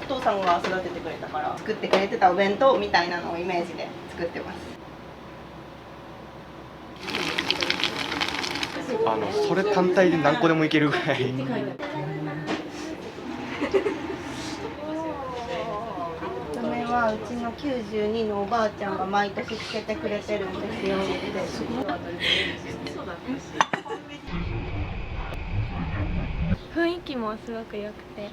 父さんが育ててくれたから作ってくれてたお弁当みたいなのをイメージで作ってます。それ単体で何個でもいけるぐらい。梅はうちの92のおばあちゃんが毎年つけてくれてるんですよ。雰囲気もすごく良くて、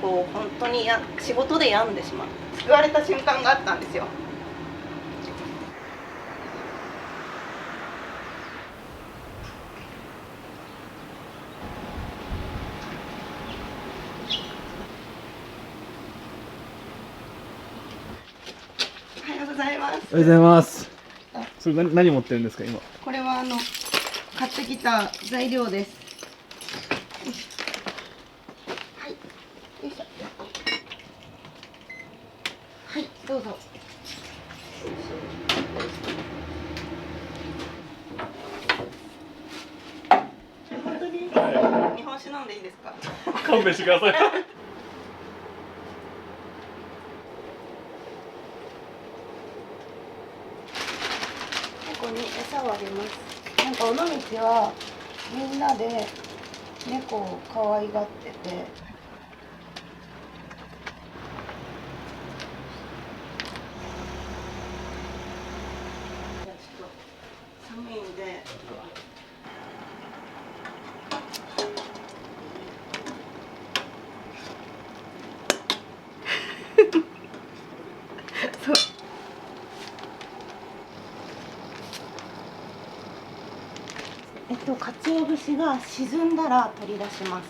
こう本当に仕事で病んでしまう、救われた瞬間があったんですよ。おはようございます。おはようございます。それ何持ってるんですか今？これは買ってきた材料です。はい、よいしょ。はい、どうぞ。本当に、日本酒飲んでいいですか？勘弁してください。ここに餌をあげます。なんか尾道はみんなで猫を可愛がってて、じゃあちょっと寒いんでそう、鰹節が沈んだら取り出します。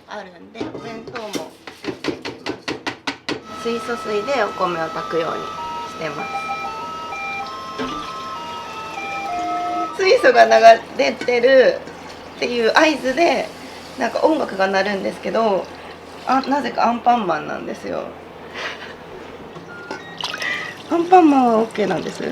あるんでお弁当も作っていきます。水素水でお米を炊くようにしてます。水素が流れてるっていう合図でなんか音楽が鳴るんですけど、なぜかアンパンマンなんですよ。アンパンマンは OK なんです。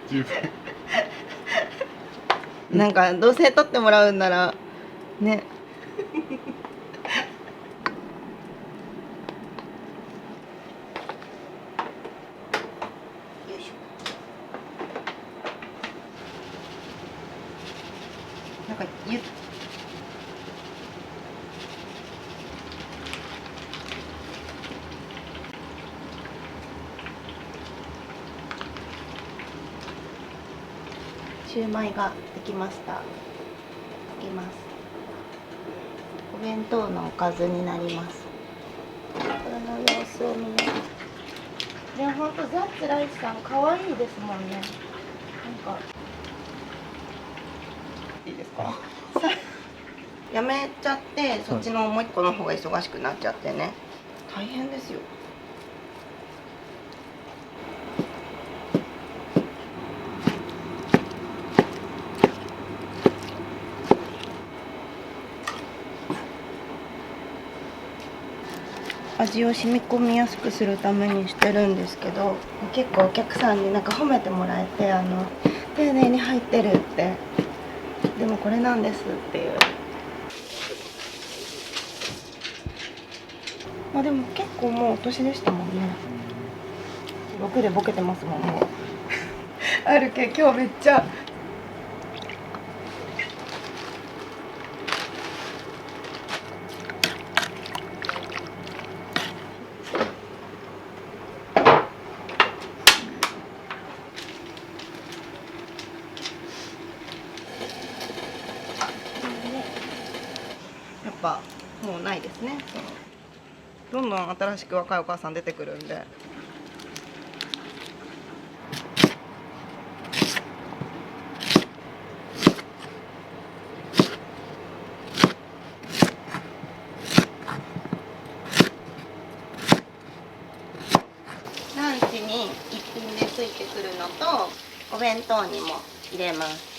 十分。なんかどうせ撮ってもらうんならね。よいしょ。なんかシューマイができました。開けます。お弁当のおかずになります。これの様子を見ながら。でも本当ザッツライスさん可愛いですもんね。なんかいいですか？やめちゃってそっちのもう一個の方が忙しくなっちゃってね。大変ですよ。味を染み込みやすくするためにしてるんですけど、結構お客さんになんか褒めてもらえて、丁寧に入ってるって、でもこれなんですっていう。まあでも結構もうお年でしたもんね。6でボケてますもんもう。あるけ今日めっちゃ。やっぱもうないですね。どんどん新しく若いお母さん出てくるんで。お弁当にも入れます。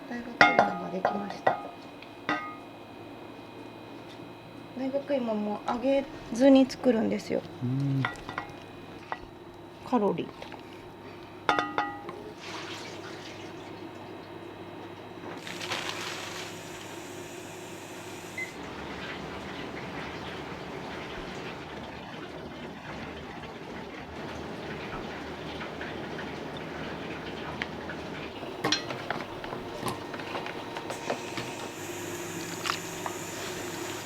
大学芋ができました。大学芋も揚げずに作るんですよ。カロリーとか。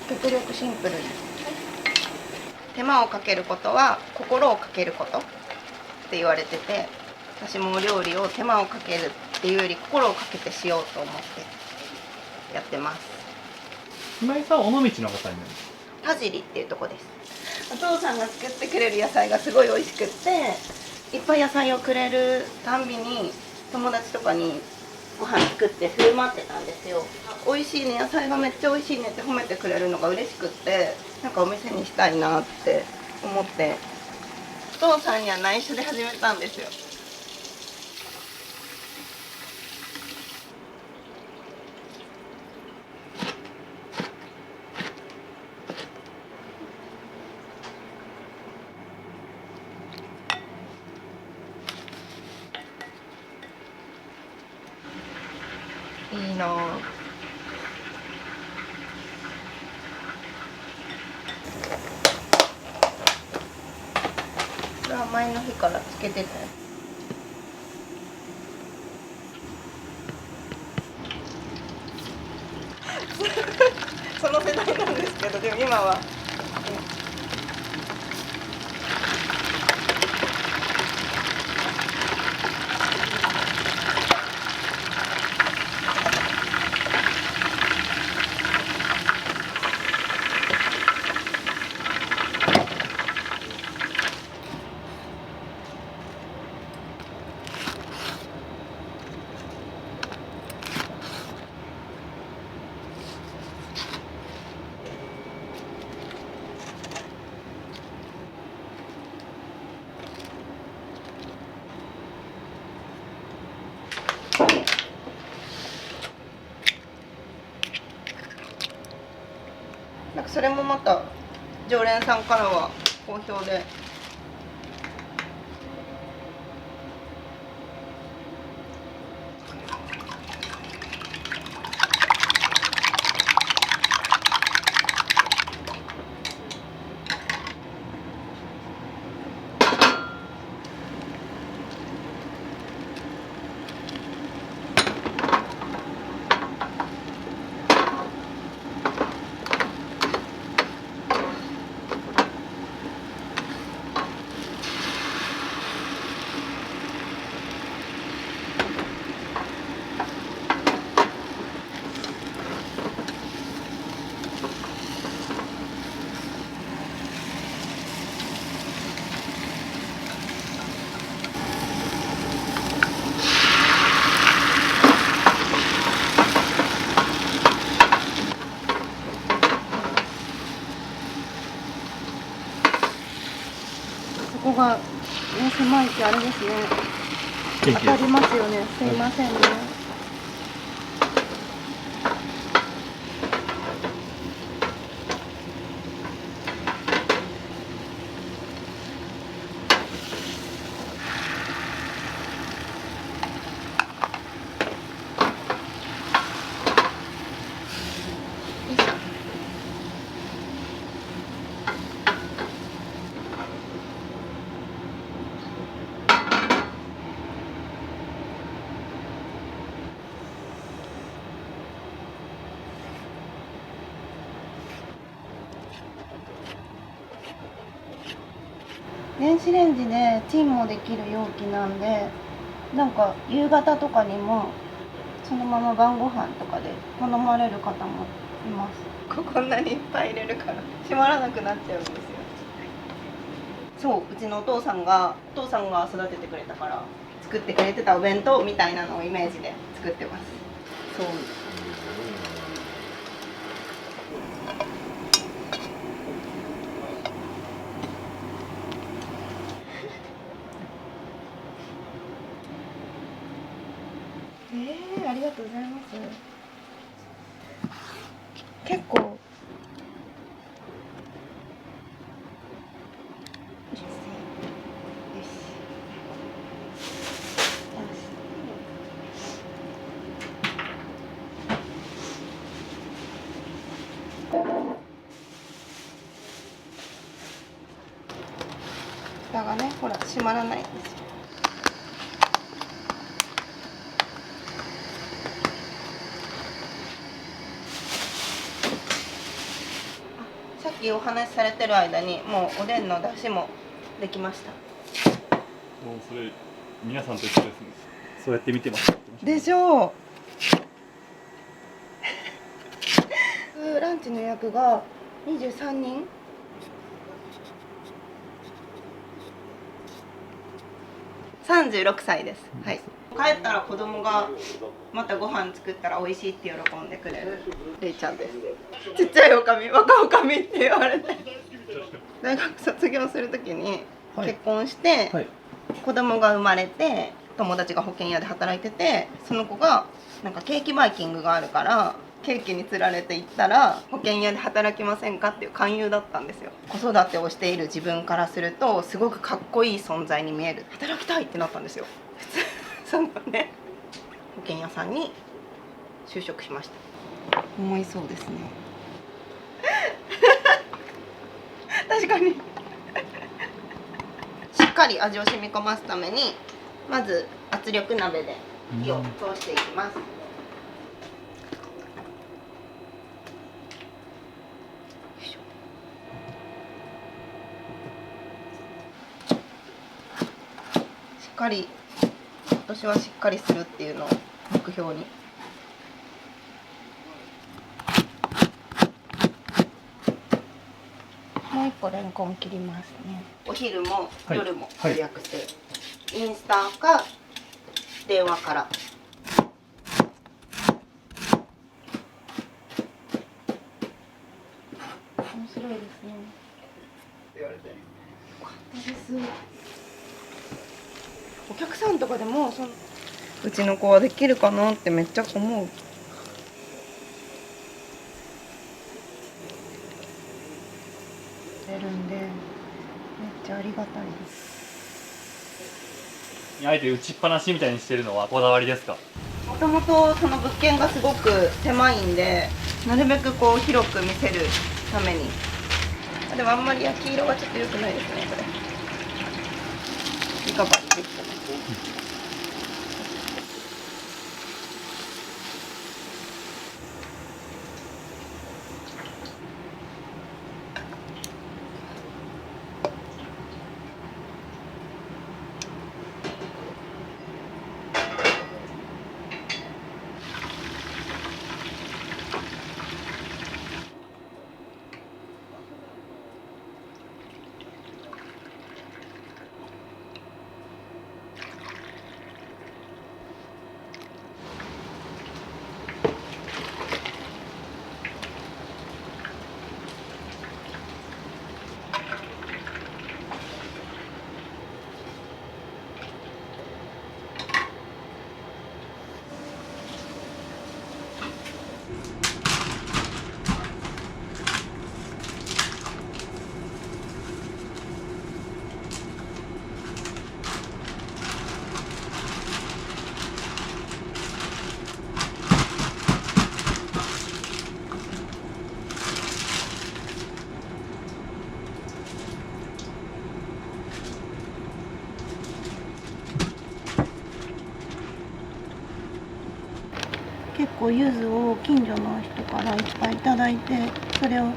極力シンプルに。手間をかけることは心をかけることって言われてて、私もお料理を手間をかけるっていうより心をかけてしようと思ってやってます。今井さんは尾道の方になるんですか？田尻っていうとこです。お父さんが作ってくれる野菜がすごい美味しくって、いっぱい野菜をくれるたんびに友達とかにご飯作って振る舞ってたんですよ。美味しいね、野菜がめっちゃ美味しいねって褒めてくれるのが嬉しくって、なんかお店にしたいなって思って、お父さんには内緒で始めたんですよ。いいなぁ。これは前の日からつけてたよ。その世代なんですけど、でも今は。なんかそれもまた常連さんからは好評で。ここが、ね、狭いしあれですね。当たりますよね。すいませんね。電子レンジでチンもできる容器なんで、なんか夕方とかにもそのまま晩ご飯とかで好まれる方もいます。こんなにいっぱい入れるから閉まらなくなっちゃうんですよ。そう、うちのお父さんが育ててくれたから作ってくれてたお弁当みたいなのをイメージで作ってます。そう。ありがとうございます。結構よし。蓋がね、ほら閉まらないんですよ。さっきお話しされてる間にもうおでんの出汁もできました。もうそれ皆さんと一緒ですね。そうやって見てます。でしょう。ランチの予約が23人。36歳です。はい。帰ったら子供がまたご飯作ったら美味しいって喜んでくれるれいちゃんです。ちっちゃいおかみ、若おかみって言われて。大学卒業するときに結婚して、はい、子供が生まれて、友達が保険屋で働いてて、その子がなんかケーキバイキングがあるからケーキに釣られて行ったら保険屋で働きませんかっていう勧誘だったんですよ。子育てをしている自分からするとすごくかっこいい存在に見える。働きたいってなったんですよ。そのね、保険屋さんに就職しました。思いそうですね。確かに。しっかり味を染み込ますためにまず圧力鍋で火を通していきます。しっかり、私はしっかりするっていうのを目標に。もう一個レンコン切りますね。お昼も夜も予約制、インスタか電話から。面白いですね。よかったです。お客さんとかでもうちの子はできるかなってめっちゃ思う。出るんでめっちゃありがたいです。あえて打ちっぱなしみたいにしてるのはこだわりですか？もともとその物件がすごく狭いんで、なるべくこう広く見せるために。でもあんまり焼き色がちょっと良くないですね、これ。リカバリーできてます。結構柚子を近所の人からいっぱいいただいて、それをなん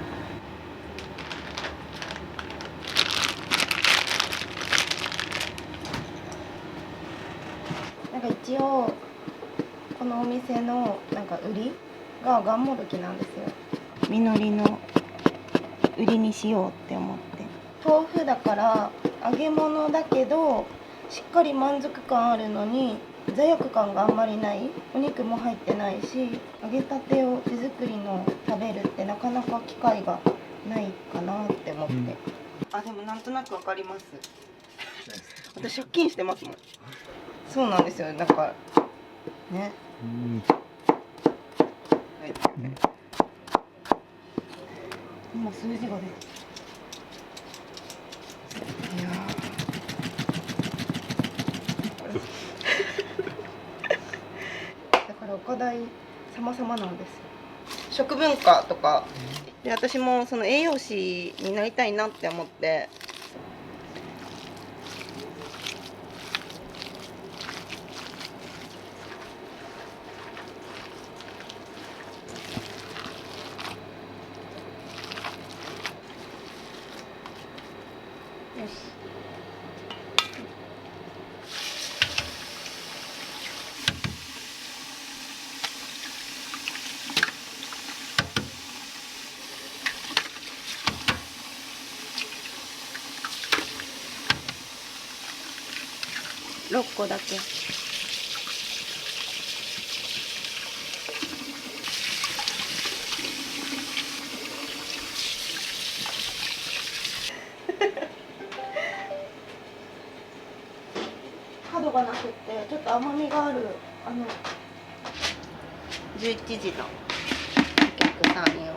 か一応このお店のなんか売りががんもどきなんですよ。実りの売りにしようって思って。豆腐だから揚げ物だけどしっかり満足感あるのに罪悪感があんまりない。お肉も入ってないし、揚げたてを手作りの食べるってなかなか機会がないかなって思って、あ、でもなんとなくわかります。私借金してますもん。そうなんですよ。なんかね、今数字が出て、いやだからお課題様々なんですよ。食文化とかで、私もその栄養士になりたいなって思って。よし。6個だけ。角がなくってちょっと甘みがある11時のお客さん用。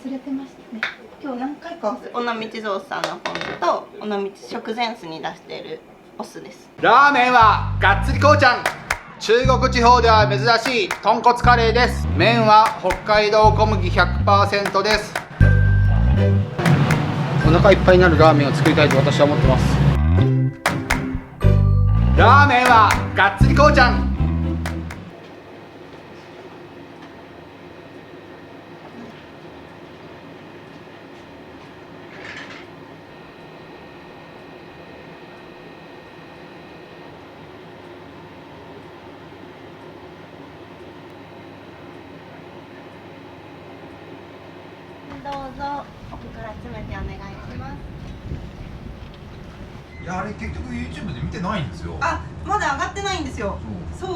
忘れてましたね。今日何回か尾道ゾウさんのポン酢と尾道食前酢に出しているお酢です。ラーメンはがっつりこうちゃん。中国地方では珍しい豚骨カレーです。麺は北海道小麦 100% です。お腹いっぱいになるラーメンを作りたいと私は思ってます。ラーメンはがっつりこうちゃん。どうぞ奥から詰めてお願いします。いや、あれ結局 YouTube で見てないんですよ。あ、まだ上がってないんですよ。そう。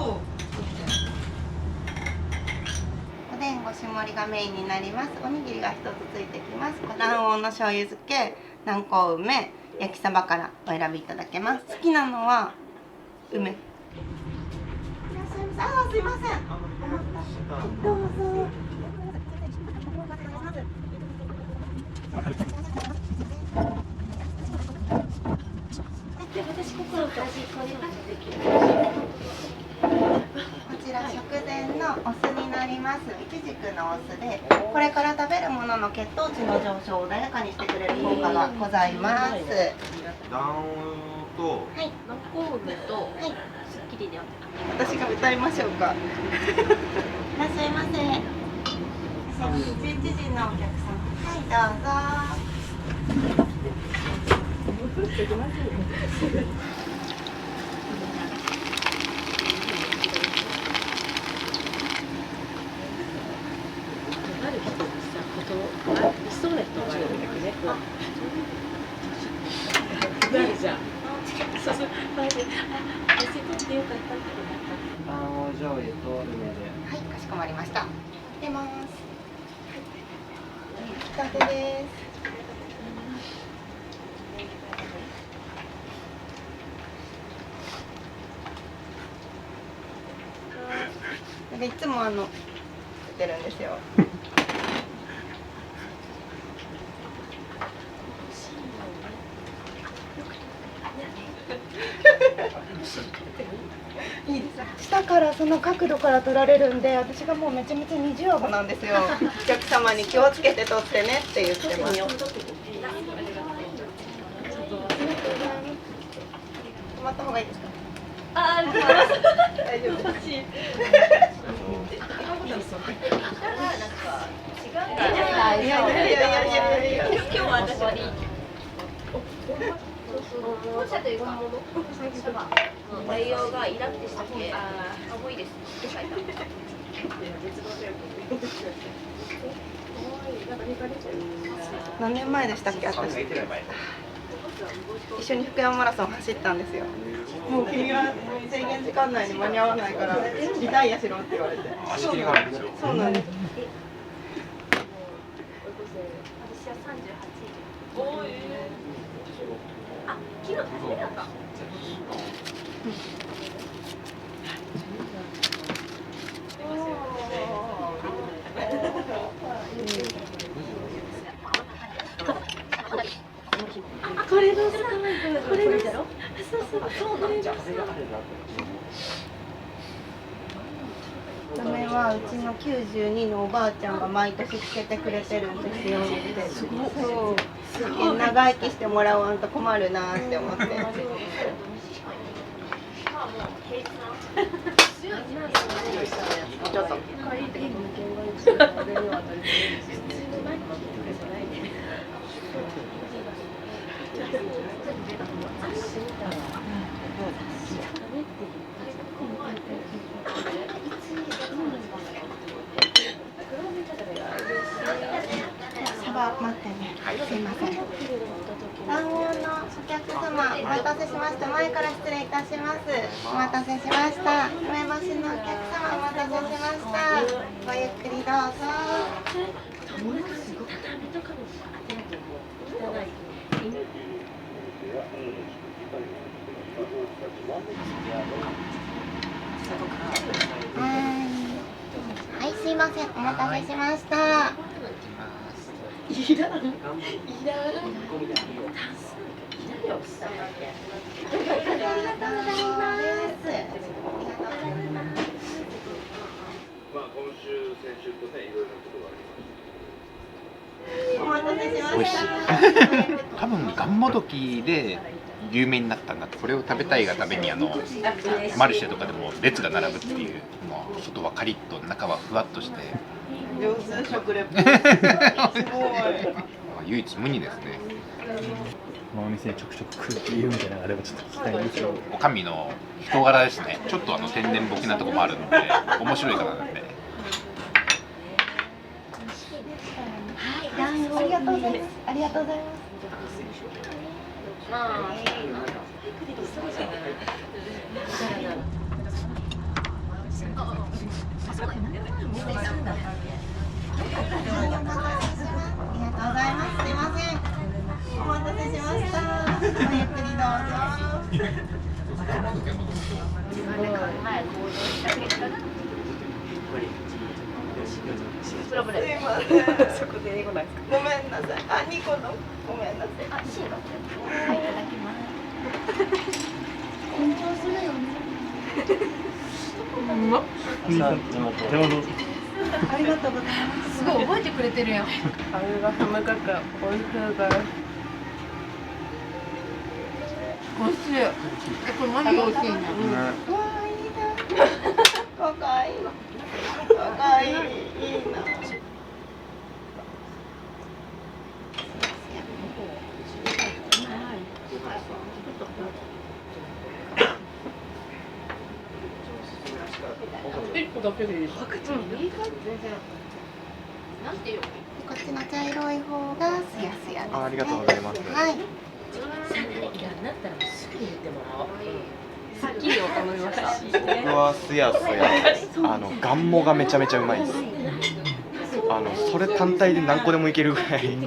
おでん5種盛りがメインになります。おにぎりが1つついてきます。卵黄の醤油漬け、南高梅、焼きそばからお選びいただけます。好きなのは梅。いらっしゃいませ。あ、すいません。どうぞ。こちら食前のお酢になります。いちじくのお酢で、これから食べるものの血糖値の上昇を穏やかにしてくれる効果がございます。卵黄と、南高梅とスッキリで私が歌いましょうか。いらっしゃいませ。11時のお客さん。はい、どうぞ。ある人にさ、理想な人があるんだけどね。あるじゃん。そうそう。あ、痩せとってよかったってなった。卵黄醤油と梅で。はい、かしこまりました。出ます。引き立てです。なんかいつも出てるんですよ。いいです。下からその角度から撮られるんで、私がもうめちゃめちゃ二重顎なんですよ。お客様に気をつけて撮ってねって言ってます。止まった方がいいですか。ありがとうございます。大丈夫です。いや今日は私は本社というか、内容がイラってしたっけ、重いですって書いた。何年前でしたっけ、私。一緒に福山マラソン走ったんですよ。もう君が制限時間内に間に合わないからリタイアしろって言われて。足切りがあるんですよ。そうなんです。私は38。おー、あ、昨日ダメだった。これどうするかな。これです。そうなんじゃ。ラメはうちの92のおばあちゃんが毎年つけてくれてるんですよ。そう。長生きしてもらわんと困るなって思って。ちょっと。サバ待ってね。すいません。卵黄のお客様、お待たせしました。前から失礼いたします。お待たせしました。梅干しのお客様、お待たせしました。ごゆっくりどうぞ。はい、すいません。お待たせしました。お待たせしました。多分ガンモドキで有名になったんだって。これを食べたいがためにマルシェとかでも列が並ぶっていう。もう外はカリッと中はふわっとして秒数食レポ。すごい。唯一無二ですね。このお店にちょくちょく来る理由みたいなのがあればちょっと聞きたいんですけど。おかみの人柄ですね。ちょっと天然ボケなとこもあるので面白い方なんで。ありがとうございます。ありがとうございます。すいません。お待たせしました。ごゆっくりどうぞ。すいません。そこで英語ないですか。ごめんなさい。あ、2個の。ごめんなさい。あ、シーロ。はい、いただきます。緊張するよね。じゃあどうぞ。ありがとうございます。すごい覚えてくれてるやん。あれが寒かった。おいしいから。おいしい。これ何が美味しいんだ。わあ、いいな。若い。若い。いいな。1個だけでいいですか。いい感じ全然。なんていう。こっちの茶色い方がすやすやですね。ありがとうございます。はい。いや、なったらすぐ入れてもらおう。すっきりを頼みました。僕はすやすやガンモがめちゃめちゃうまいです。それ単体で何個でもいけるぐらい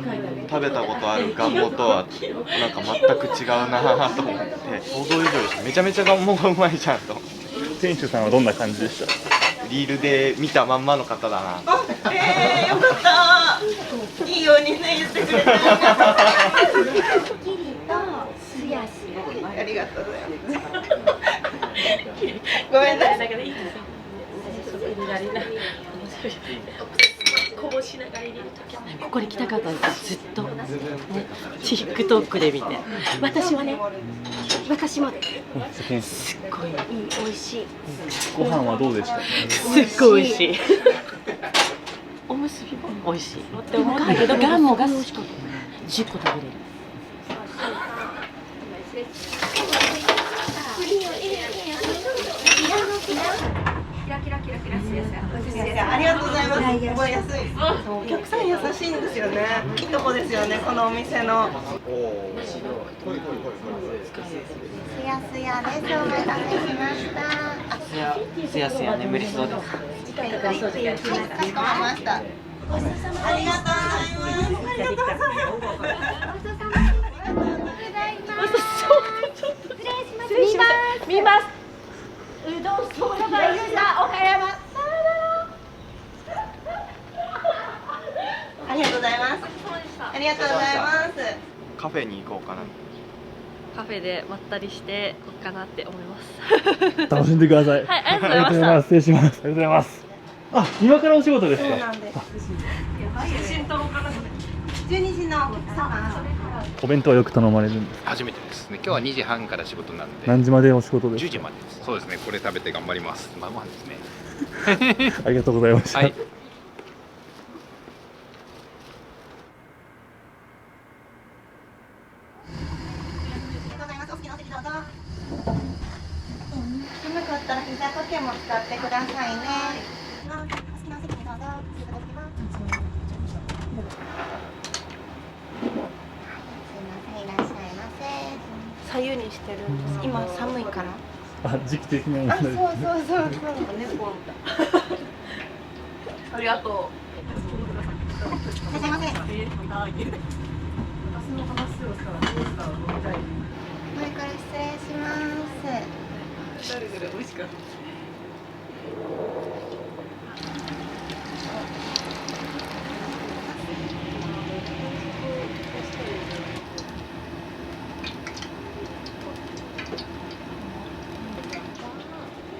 食べたことあるガンモとはなんか全く違うなと思って想像以上でした。めちゃめちゃガンモがうまいじゃんと。店主さんはどんな感じでした？リールで見たまんまの方だな。よかったいいようにね言ってくれてありがとうございますごめんなさいこぼしながら入れるときここに来たかったんですずっと、ね、TikTok で見て私はね私もすっごいいい美味しいご飯はどうでした？すっごい美味しいおむすびも美味しいって思ったけどガンモが10個食べれるありがとうございます覚えやすいお客さん優しいんですよねいいとこですよねこのお店のすやすやですお待たせしましたすやすや眠りそうです。はい、かしこまりましたありがとうございますありがとうございます失礼します見ますうどんそばゆさ岡山ありがとうございますありがとうございますカフェに行こうかな。カフェでまったりしてこうかなって思います楽しんでください。はい、ありがとうございました。失礼します。ありがとうございます。あ、今からお仕事ですか？そうなんです12時のお客様お弁当はよく頼まれるんですか？初めてですね。今日は2時半から仕事なんで何時までお仕事です10か？時までです。そうですね。これ食べて頑張ります。晩ご飯ですね。ありがとうございました。はい。寒かったら膝掛けも使ってくださいね。お好きなお席にどうぞ。すいません、いらっしゃいませ。左右にしてるんです。今寒いから。あ、時期的な問あ、題そうですね。そうそうそう。ありがとう。いらっしゃいませ。前から失礼します。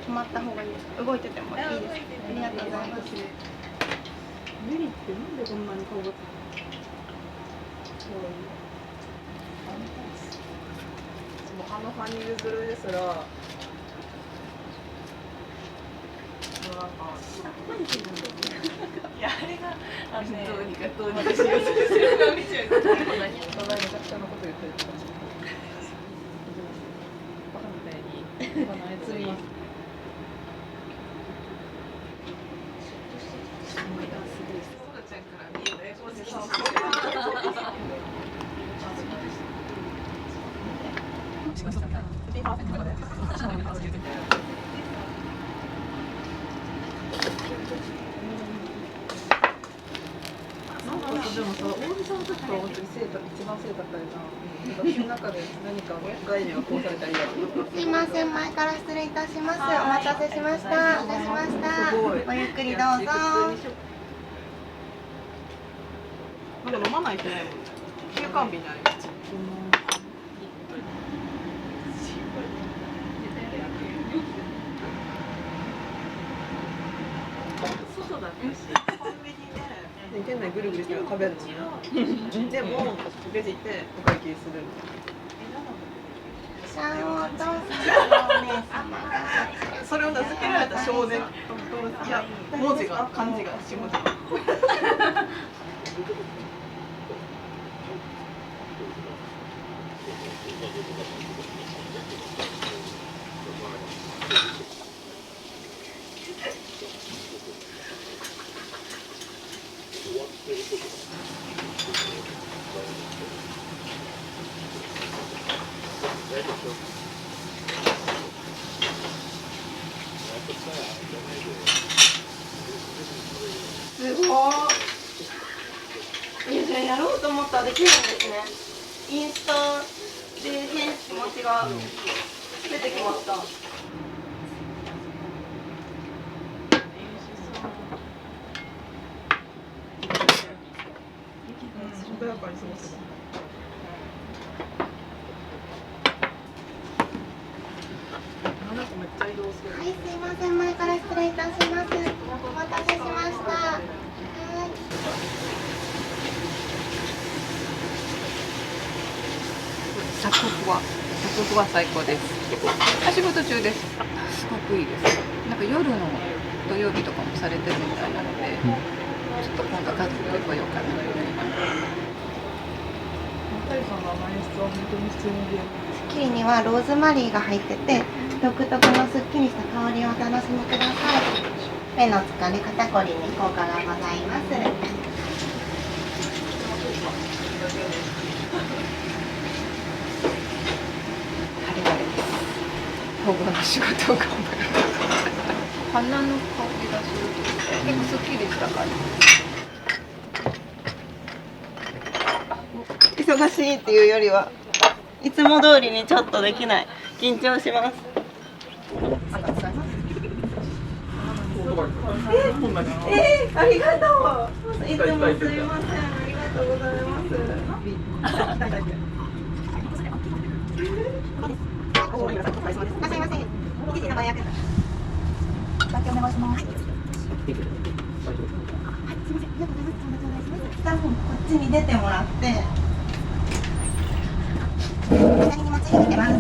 止まった方がいいです。動いててもいいです。ありがとうございます。メリってなんでこんなに顔が羽生結弦ですらいやあれがどうにかどうにかしようとしてるの見ちゃう。何か下のこと言ってるとか。バカみたいにバカの操り。でもさ、大木さんの時と本当に一番背高いな。私の中で何か概念はこうされたらいいやろ。すいません、前から失礼いたします。お待たせしました。お待たせしました。ごゆっくりどうぞ。なんか飲まないとね、休館日になります。外だったし、コンビニで店内ぐるぐるして食べるのにでもレジ行ってお会計する。それを名付けられた少年。いや、文字が漢字が下文字。すごい。いや、やろうと思ったらできるんですね。インスタで変気持ちが出てきました。はい、すいません、前から失礼いたします。お待たせしました。はい。作風は最高です。仕事中です。すごくいいです。なんか夜の土曜日とかもされてるみたいなので、ちょっと今度家族で来ようかなと思います。スッキリにはローズマリーが入ってて、独特のすっきりした香りをお楽しみください。目の疲れ、肩こりに効果がございます。保護の仕事を頑張る。花の香りがする。結構すっきりした感じ。忙しいっていうよりはいつも通りにちょっとできない。緊張します。ありがとう。いつもすいません。ありがとうございます。すいません。1時の倍約。お願いします。スタッフこっちに出てもらって。左にもついてきてます。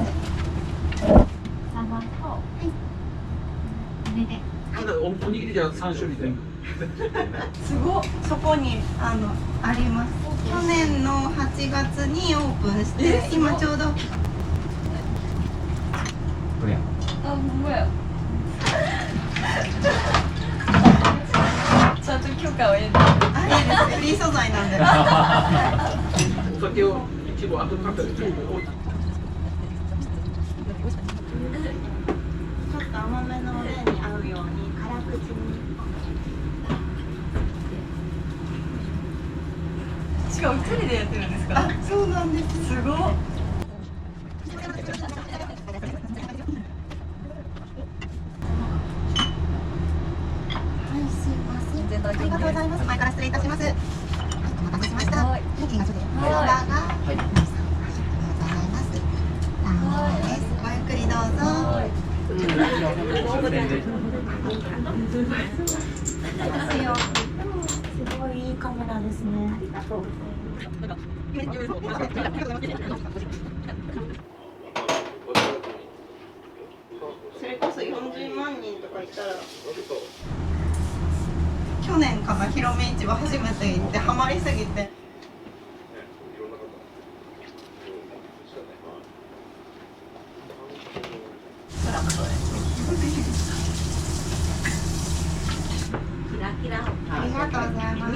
おにぎりじゃ3種類全部。すごい。そこにあります。去年の8月にオープンして、今ちょうど。あ、ほんまや。ちゃんと許可を得ない。いいです。フリー素材なんで。お酒を一部後で買ったりする。ちょっと甘めのおでんに合うように辛口に。しかも一人でやってるんですか？あ、そうなんです。すごい。ありがとうございます。前から失礼いたします。お待たせしました。はい。元気がちょっと。はい。ありがとうございます。ごゆっくりどうぞ。すごいいいカメラですね。ありがとうございます。それこそ40万人とかいたら。去年かな、広め市場初めて行ってハマりすぎて。ありがとうございます。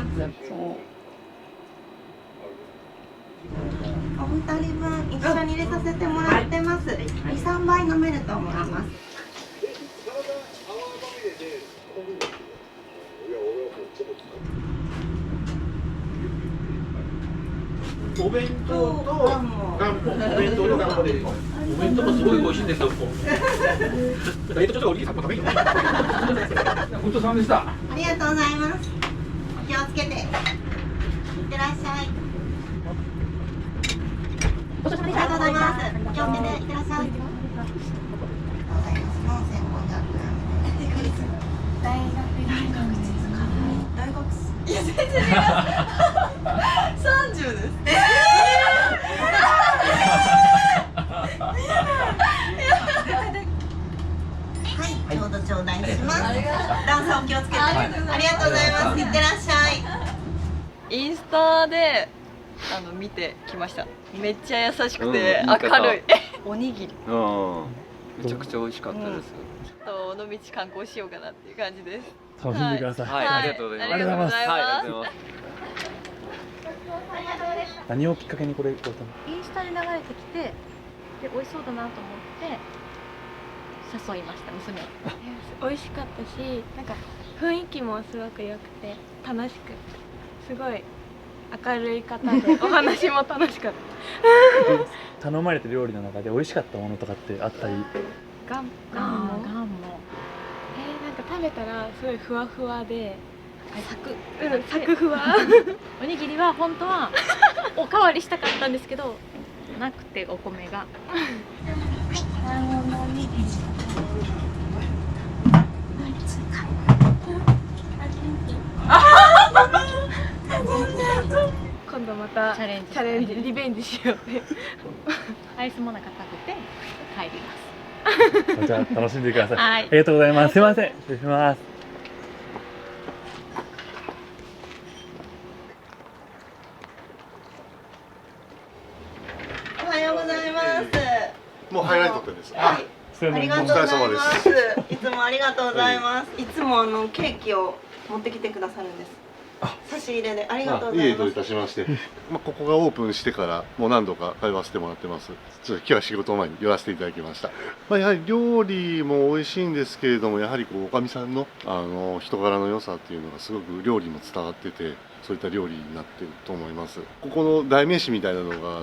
お二人分一緒に入れさせてもらってます。2、3杯飲めると思います。お弁当と元本、お弁当の元本でいいの。お弁当もすごい美味しいんですよ。ダイエットちょっとおにぎり3個食べるの。本当さんでした。ありがとうございます。お気をつけて。いってらっしゃい。ありがとうございます。お気をつけて。いってらっしゃい。大学いや全然違います。30です。はい、ちょうど頂戴します。段差お気をつけて。ありがとうございます。いってらっしゃい。インスタで見てきました。めっちゃ優しくて明るい。おにぎり。めちゃくちゃ美味しかったです。ちょっと尾道観光しようかなっていう感じです。楽しんでください。はい、ありがとうございます。ありがとうございます。はい、ありがとうございます。何をきっかけにこれ買ったの？インスタで流れてきて、で美味しそうだなと思って誘いました娘を。美味しかったし、なんか雰囲気もすごく良くて楽しく、すごい明るい方でお話も楽しかった。頼まれた料理の中で美味しかったものとかってあったり？ガンモ。なんか食べたらすごいふわふわで。サクふわ。おにぎりは本当はおかわりしたかったんですけど、なくてお米が。今度またチャレンジリベンジしようって。アイスもなかったくて帰ります。じゃあ楽しんでください。はい、ありがとうございます。すいません。失礼します。おはようございます。もうハイライトです。はい。ありがとうございます。いつもありがとうございます。いつもケーキを持ってきてくださるんです。差し入れでありがとうございます。どういたしまして。ここがオープンしてからもう何度か通わせてもらってます。ちょっと今日は仕事前に寄らせていただきました。やはり料理も美味しいんですけれども、やはりおかみさんの人柄の良さっていうのがすごく料理も伝わってて、そういった料理になってると思います。ここの代名詞みたいなのが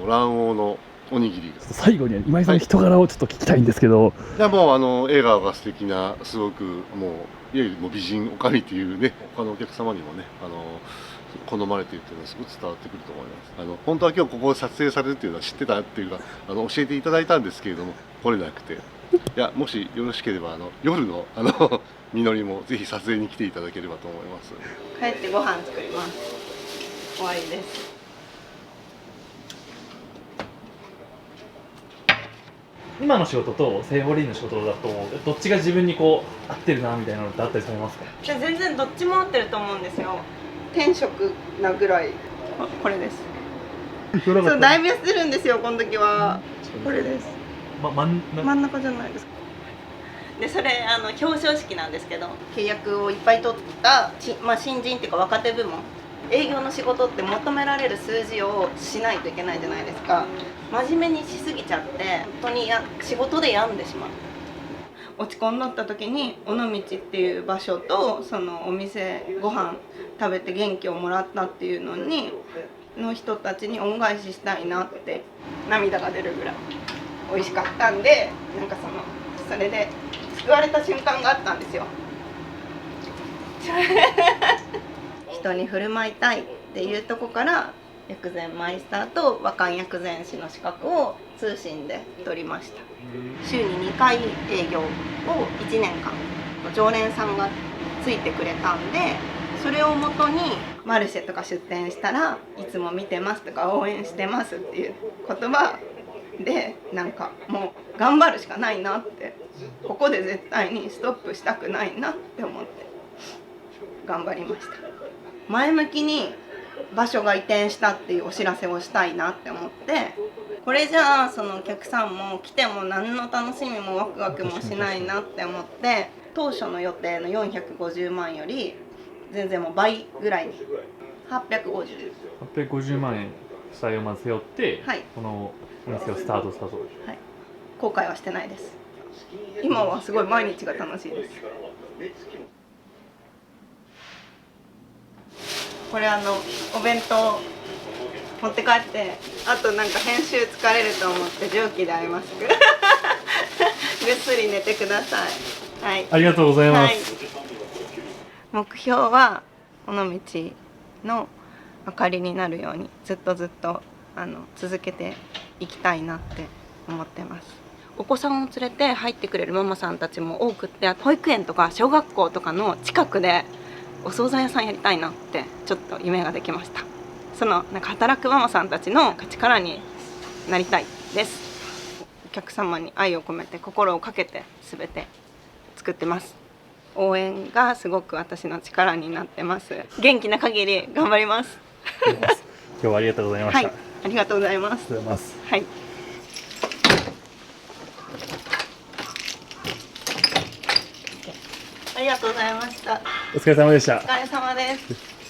卵黄のおにぎり。最後に今井さんの人柄をちょっと聞きたいんですけど。いやもう笑顔が素敵な、すごくもういわゆる美人おかみっていうね、他のお客様にもね好まれているっていうのはすごく伝わってくると思います。本当は今日ここを撮影されるっていうのは知ってたっていうか教えていただいたんですけれども来れなくて、いやもしよろしければ夜の実りもぜひ撮影に来ていただければと思います。帰ってご飯作ります。終わりです。今の仕事とセイボリーの仕事だとどっちが自分に合ってるなみたいなのってあったりされますか？全然どっちも合ってると思うんですよ。転職なぐらい。これです。そう代弁するんですよこの時は。これです。真ん中じゃないですか。でそれ表彰式なんですけど、契約をいっぱい取った新人っていうか若手部門。営業の仕事って求められる数字をしないといけないじゃないですか。真面目にしすぎちゃって本当に仕事で病んでしまう。落ち込んだった時に尾道っていう場所とそのお店ご飯食べて元気をもらったっていうの人たちに恩返ししたいなって涙が出るぐらい美味しかったんで、なんかそれで救われた瞬間があったんですよ。人に振る舞いたいっていうとこから薬膳マイスターと和漢薬膳師の資格を通信で取りました。週に2回営業を1年間常連さんがついてくれたんで、それをもとにマルシェとか出店したらいつも見てますとか応援してますっていう言葉で、なんかもう頑張るしかないなって、ここで絶対にストップしたくないなって思って頑張りました。前向きに場所が移転したっていうお知らせをしたいなって思って、これじゃあそのお客さんも来ても何の楽しみもワクワクもしないなって思って、当初の予定の450万より全然もう倍ぐらいに850万円負債をまず背負って、はい、このお店をスタートしたと。はい、後悔はしてないです。今はすごい毎日が楽しいです。これお弁当持って帰って、あとなんか編集疲れると思って蒸気でアイマスクぐっすり寝てください。はい、ありがとうございます。はい、目標は尾道の明かりになるようにずっと続けていきたいなって思ってます。お子さんを連れて入ってくれるママさんたちも多くって、保育園とか小学校とかの近くでお惣菜屋さんやりたいなってちょっと夢ができました。なんか働くママさんたちの力になりたいです。お客様に愛を込めて心をかけて全て作ってます。応援がすごく私の力になってます。元気な限り頑張ります。今日はありがとうございました。はい、ありがとうございます。はい。ありがとうございました。お疲れ様でした。お疲れ様です。